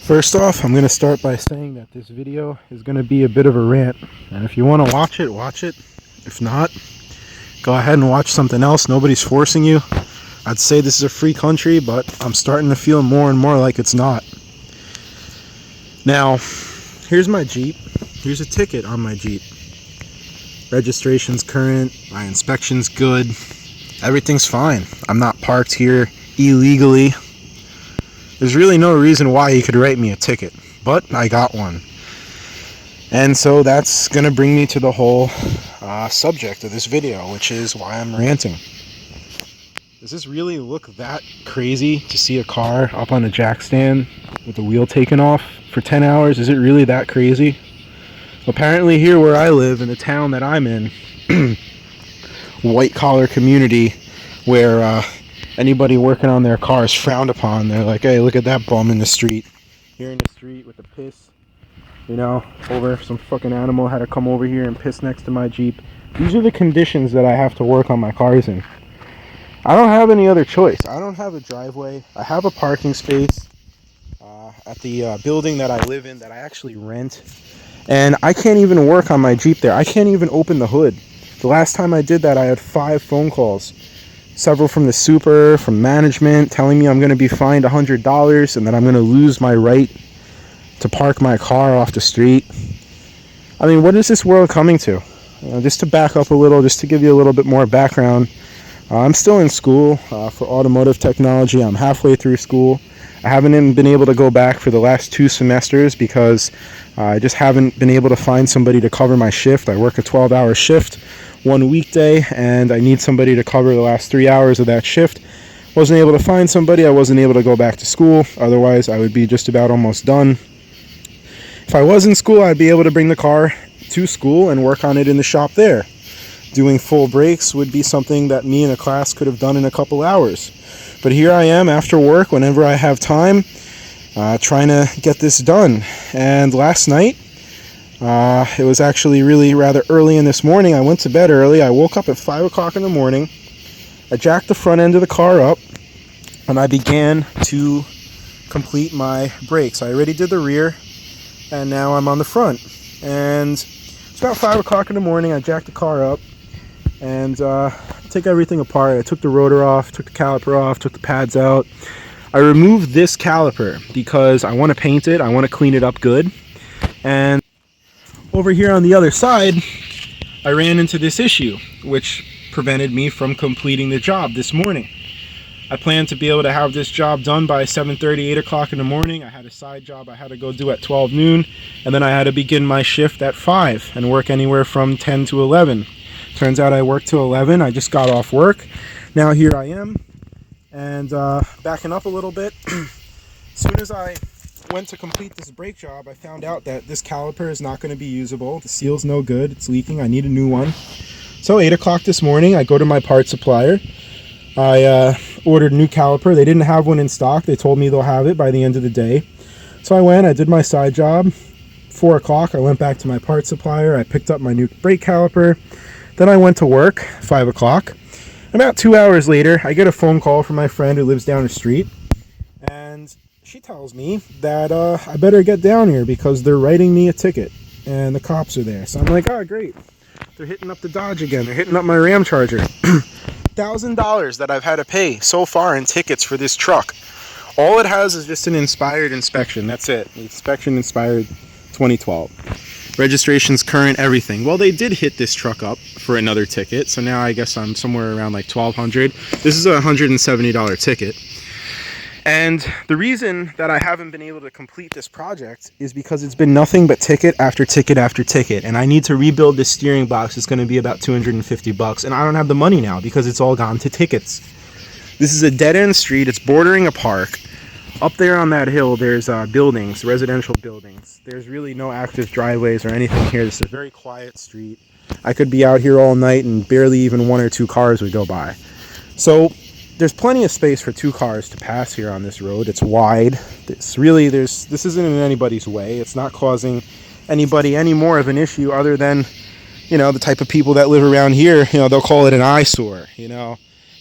First off, I'm going to start by saying that this video is going to be a bit of a rant. And if you want to watch it, watch it. If not, go ahead and watch something else. Nobody's forcing you. I'd say this is a free country, but I'm starting to feel more and more like it's not. Now, here's my Jeep. Here's a ticket on my Jeep. Registration's current. My inspection's good. Everything's fine. I'm not parked here illegally. There's really no reason why you could write me a ticket, but I got one. And so that's going to bring me to the whole subject of this video, which is why I'm ranting. Does this really look that crazy to see a car up on a jack stand with the wheel taken off for 10 hours? Is it really that crazy? Apparently here where I live, in the town that I'm in, white collar community where anybody working on their car is frowned upon. They're like, hey, look at that bum in the street. Here in the street with the piss, over some fucking animal had to come over here and piss next to my Jeep. These are the conditions that I have to work on my cars in. I don't have any other choice. I don't have a driveway. I have a parking space at the building that I live in that I actually rent. And I can't even work on my Jeep there. I can't even open the hood. The last time I did that, I had 5 phone calls. Several from the super, from management, telling me I'm going to be fined $100 and that I'm going to lose my right to park my car off the street. I mean, what is this world coming to? Just to back up a little, just to give you a little bit more background. I'm still in school for automotive technology. I'm halfway through school. I haven't even been able to go back for the last 2 semesters because I just haven't been able to find somebody to cover my shift. I work a 12-hour shift one weekday, and I need somebody to cover the last 3 hours of that shift. Wasn't able to find somebody. I wasn't able to go back to school. Otherwise, I would be just about almost done. If I was in school, I'd be able to bring the car to school and work on it in the shop there. Doing full brakes would be something that me and a class could have done in a couple hours. But here I am after work, whenever I have time, trying to get this done. And last night, it was actually really rather early in this morning. I went to bed early. I woke up at 5 o'clock in the morning. I jacked the front end of the car up, and I began to complete my brakes. I already did the rear, and now I'm on the front. And it's about 5 o'clock in the morning. I jacked the car up and take everything apart. I took the rotor off, took the caliper off, took the pads out. I removed this caliper because I want to paint it. I want to clean it up good. And over here on the other side, I ran into this issue, which prevented me from completing the job this morning. I planned to be able to have this job done by 7:30, 8 o'clock in the morning. I had a side job I had to go do at 12 noon, and then I had to begin my shift at 5 and work anywhere from 10 to 11. Turns out I worked till 11. I just got off work. Now here I am, and backing up a little bit. As soon as I went to complete this brake job, I found out that this caliper is not going to be usable. The seal's no good. It's leaking. I need a new one. So 8 o'clock this morning, I go to my part supplier. I ordered a new caliper. They didn't have one in stock. They told me they'll have it by the end of the day. So I went, I did my side job. 4 o'clock, I went back to my part supplier. I picked up my new brake caliper. Then I went to work, 5 o'clock. About 2 hours later, I get a phone call from my friend who lives down the street. And she tells me that I better get down here because they're writing me a ticket. And the cops are there. So I'm like, oh, great. They're hitting up the Dodge again. They're hitting up my Ram Charger. $1,000 that I've had to pay so far in tickets for this truck. All it has is just an inspired inspection. That's it. The inspection inspired 2012. Registration's current, everything. Well, they did hit this truck up for another ticket, so now I guess I'm somewhere around like $1,200. This is a $170 ticket. And the reason that I haven't been able to complete this project is because it's been nothing but ticket after ticket after ticket. And I need to rebuild this steering box. It's going to be about $250. And I don't have the money now because it's all gone to tickets. This is a dead-end street. It's bordering a park. Up there on that hill, there's buildings, residential buildings. There's really no active driveways or anything here. This is a very quiet street. I could be out here all night and barely even 1 or 2 cars would go by. So there's plenty of space for 2 cars to pass here on this road. It's wide. This isn't in anybody's way. It's not causing anybody any more of an issue other than, the type of people that live around here. They'll call it an eyesore.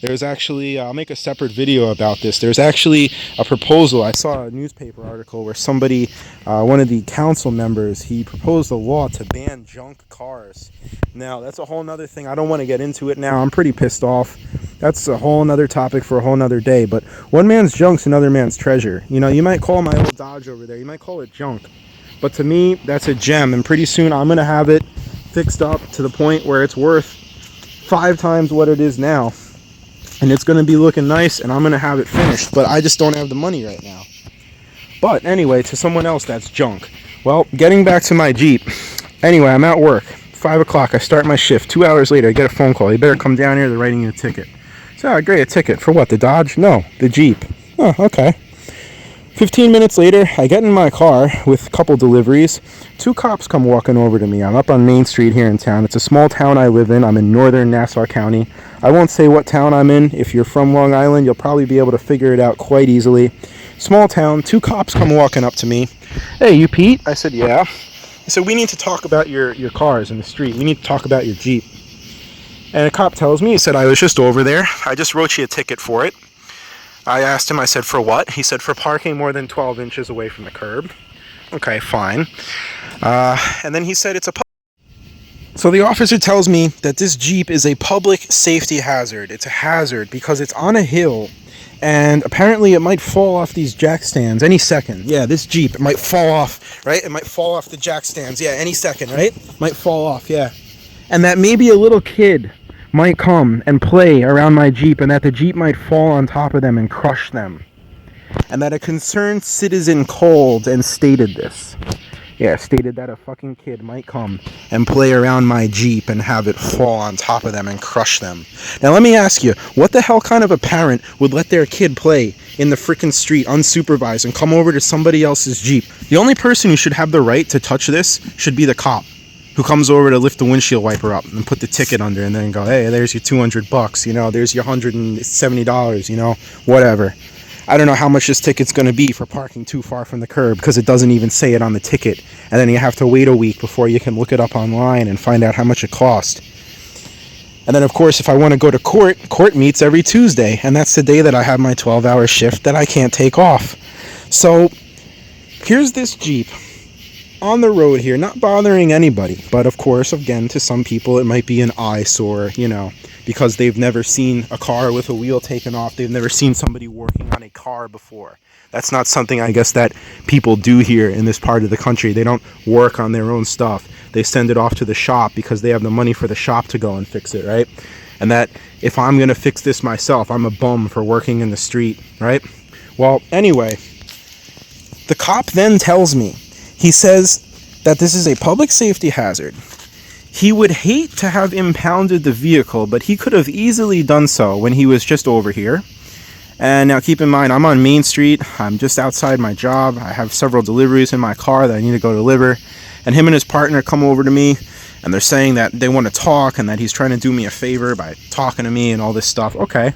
There's actually, I'll make a separate video about this. There's actually a proposal. I saw a newspaper article where somebody, one of the council members, he proposed a law to ban junk cars. Now, that's a whole nother thing. I don't want to get into it now. I'm pretty pissed off. That's a whole nother topic for a whole nother day. But one man's junk's another man's treasure. You know, you might call my old Dodge over there, you might call it junk. But to me, that's a gem. And pretty soon I'm going to have it fixed up to the point where it's worth 5 times what it is now. And it's going to be looking nice, and I'm going to have it finished. But I just don't have the money right now. But anyway, to someone else, that's junk. Well, getting back to my Jeep. Anyway, I'm at work. 5 o'clock, I start my shift. 2 hours later, I get a phone call. You better come down here, they're writing you a ticket. So, great, a ticket. For what, the Dodge? No, the Jeep. Oh, okay. 15 minutes later, I get in my car with a couple deliveries. 2 cops come walking over to me. I'm up on Main Street here in town. It's a small town I live in. I'm in northern Nassau County. I won't say what town I'm in. If you're from Long Island, you'll probably be able to figure it out quite easily. Small town. 2 cops come walking up to me. Hey, you Pete? I said, yeah. He said, we need to talk about your cars in the street. We need to talk about your Jeep. And a cop tells me, he said, I was just over there. I just wrote you a ticket for it. I asked him, I said, for what? He said, for parking more than 12 inches away from the curb. Okay, fine. And then he said, it's a So the officer tells me that this Jeep is a public safety hazard. It's a hazard because it's on a hill, and apparently it might fall off these jack stands any second. Yeah, this Jeep, it might fall off, right? It might fall off the jack stands, yeah, any second, right? Might fall off, yeah. And that maybe a little kid might come and play around my Jeep, and that the Jeep might fall on top of them and crush them. And that a concerned citizen called and stated this. Yeah, stated that a fucking kid might come and play around my Jeep and have it fall on top of them and crush them. Now let me ask you, what the hell kind of a parent would let their kid play in the frickin' street unsupervised and come over to somebody else's Jeep? The only person who should have the right to touch this should be the cop, who comes over to lift the windshield wiper up and put the ticket under and then go, hey, there's your $200, you know, there's your $170, you know, whatever. I don't know how much this ticket's going to be for parking too far from the curb, because it doesn't even say it on the ticket. And then you have to wait a week before you can look it up online and find out how much it cost. And then, of course, if I want to go to court meets every Tuesday, and that's the day that I have my 12-hour shift that I can't take off. So here's this Jeep on the road here, not bothering anybody, but of course, again, to some people it might be an eyesore, you know, because they've never seen a car with a wheel taken off. They've never seen somebody working on a car before. That's not something, I guess, that people do here in this part of the country. They don't work on their own stuff. They send it off to the shop because they have the money for the shop to go and fix it, right? And that if I'm going to fix this myself, I'm a bum for working in the street, right? Well, anyway, the cop then tells me, he says that this is a public safety hazard. He would hate to have impounded the vehicle, but he could have easily done so when he was just over here. And now keep in mind, I'm on Main Street. I'm just outside my job. I have several deliveries in my car that I need to go deliver. And him and his partner come over to me, and they're saying that they want to talk and that he's trying to do me a favor by talking to me and all this stuff. Okay.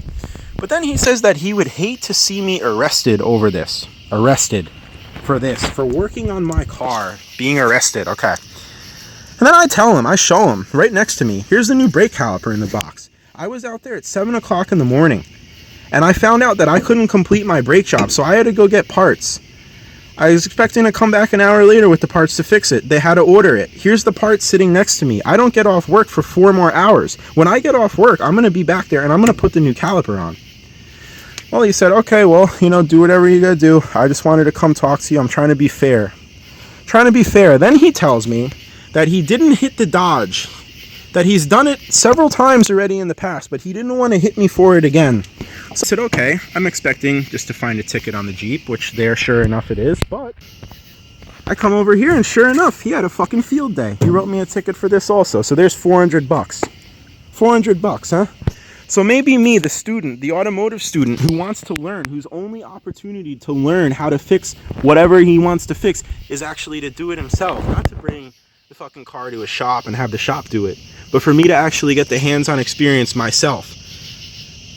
But then he says that he would hate to see me arrested over this. Arrested for this, for working on my car, being arrested. Okay. And then I tell him, I show him right next to me, here's the new brake caliper in the box. I was out there at 7 o'clock in the morning, and I found out that I couldn't complete my brake job, so I had to go get parts. I was expecting to come back an hour later with the parts to fix it. They had to order it. Here's the parts sitting next to me. I don't get off work for 4 more hours. When I get off work, I'm going to be back there and I'm going to put the new caliper on. Well, he said, okay, well, you know, do whatever you got to do. I just wanted to come talk to you. I'm trying to be fair. Trying to be fair. Then he tells me that he didn't hit the Dodge, that he's done it several times already in the past, but he didn't want to hit me for it again. So I said, okay, I'm expecting just to find a ticket on the Jeep, which there, sure enough it is, but I come over here and sure enough, he had a fucking field day. He wrote me a ticket for this also, so there's $400. $400, huh? So maybe me, the student, the automotive student who wants to learn, whose only opportunity to learn how to fix whatever he wants to fix is actually to do it himself, not to bring the fucking car to a shop and have the shop do it, but for me to actually get the hands-on experience myself.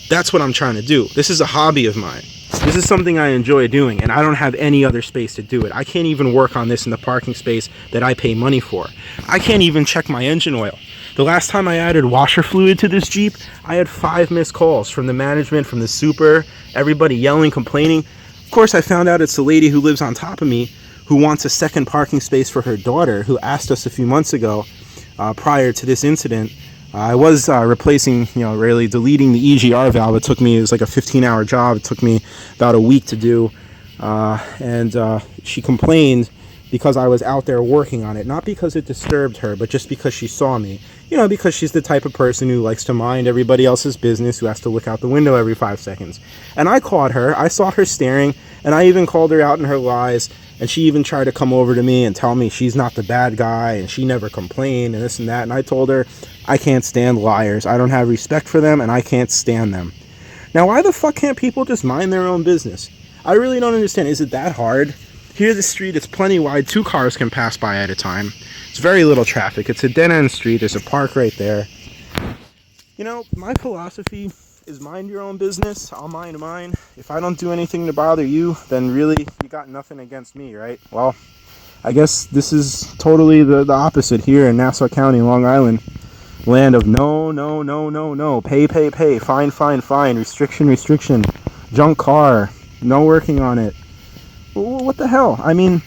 That's what I'm trying to do. This is a hobby of mine. This is something I enjoy doing, and I don't have any other space to do it. I can't even work on this in the parking space that I pay money for. I can't even check my engine oil. The last time I added washer fluid to this Jeep, I had 5 missed calls from the management, from the super, everybody yelling, complaining. Of course, I found out it's the lady who lives on top of me who wants a second parking space for her daughter, who asked us a few months ago, prior to this incident. I was replacing, really deleting the EGR valve. It was like a 15-hour job. It took me about a week to do. And she complained because I was out there working on it. Not because it disturbed her, but just because she saw me. Because she's the type of person who likes to mind everybody else's business, who has to look out the window every 5 seconds. And I caught her. I saw her staring, and I even called her out in her lies. And she even tried to come over to me and tell me she's not the bad guy and she never complained and this and that. And I told her, I can't stand liars. I don't have respect for them and I can't stand them. Now, why the fuck can't people just mind their own business? I really don't understand. Is it that hard? Here, the street, it's plenty wide. 2 cars can pass by at a time. It's very little traffic. It's a dead-end street. There's a park right there. My philosophy is mind your own business. I'll mind mine. If I don't do anything to bother you, then really you got nothing against me, right? Well, I guess this is totally the opposite here in Nassau County, Long Island. Land of no, pay, fine, restriction, junk car, no working on it. What the hell? I mean,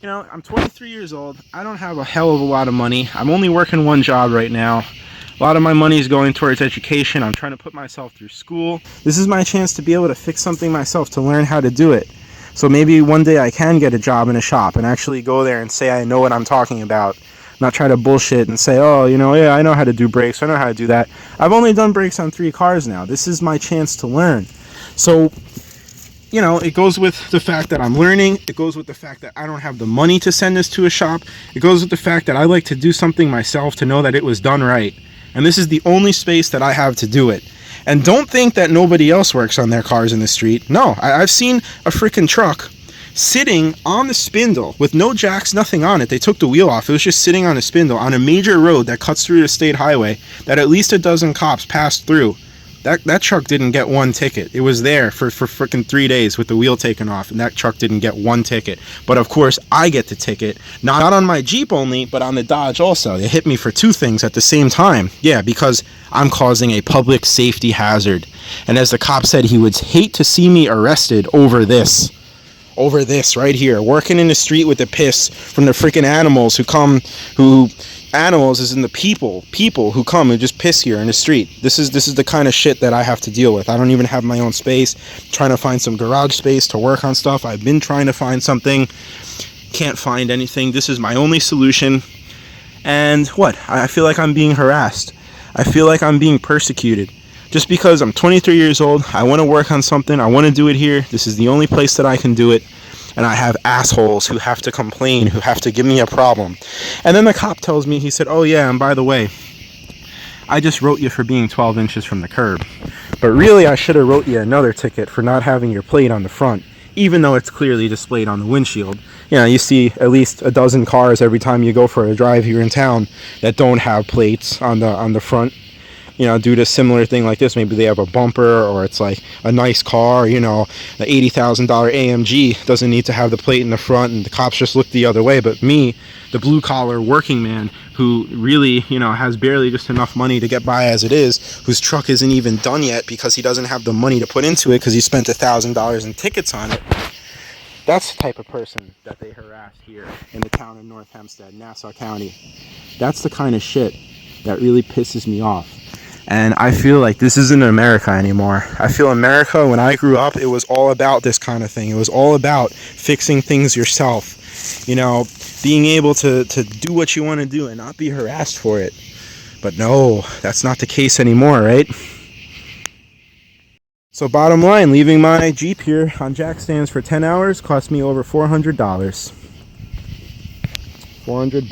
I'm 23 years old. I don't have a hell of a lot of money. I'm only working one job right now. A lot of my money is going towards education. I'm trying to put myself through school. This is my chance to be able to fix something myself, to learn how to do it. So maybe one day I can get a job in a shop and actually go there and say I know what I'm talking about. Not try to bullshit and say, oh, yeah, I know how to do brakes. I know how to do that. I've only done brakes on 3 cars now. This is my chance to learn. So, it goes with the fact that I'm learning. It goes with the fact that I don't have the money to send this to a shop. It goes with the fact that I like to do something myself to know that it was done right. And this is the only space that I have to do it. And don't think that nobody else works on their cars in the street. No, I've seen a freaking truck sitting on the spindle with no jacks, nothing on it. They took the wheel off. It was just sitting on a spindle on a major road that cuts through the state highway that at least a dozen cops passed through. That truck didn't get 1 ticket. It was there for freaking 3 days with the wheel taken off, and that truck didn't get 1 ticket. But of course, I get the ticket, not on my Jeep only, but on the Dodge also. They hit me for 2 things at the same time. Yeah, because I'm causing a public safety hazard. And as the cop said, he would hate to see me arrested over this. Over this right here, working in the street with the piss from the freaking animals animals is in the people who come and just piss here in the street. This is the kind of shit that I have to deal with. I don't even have my own space. I'm trying to find some garage space to work on stuff. I've been trying to find something, can't find anything. This is my only solution. And I feel like I'm being harassed. I feel like I'm being persecuted. Just because I'm 23 years old, I want to work on something, I want to do it here. This is the only place that I can do it. And I have assholes who have to complain, who have to give me a problem. And then the cop tells me, he said, oh yeah, and by the way, I just wrote you for being 12 inches from the curb. But really, I should have wrote you another ticket for not having your plate on the front, even though it's clearly displayed on the windshield. You see at least a dozen cars every time you go for a drive here in town that don't have plates on the front. Due to a similar thing like this. Maybe they have a bumper, or it's like a nice car, the $80,000 AMG doesn't need to have the plate in the front, and the cops just look the other way. But me, the blue-collar working man who really, has barely just enough money to get by as it is, whose truck isn't even done yet because he doesn't have the money to put into it because he spent $1,000 in tickets on it. That's the type of person that they harass here in the town of North Hempstead, Nassau County. That's the kind of shit that really pisses me off. And I feel like this isn't America anymore. I feel America, when I grew up, it was all about this kind of thing. It was all about fixing things yourself. Being able to do what you want to do and not be harassed for it. But no, that's not the case anymore, right? So bottom line, leaving my Jeep here on jack stands for 10 hours cost me over $400. $400.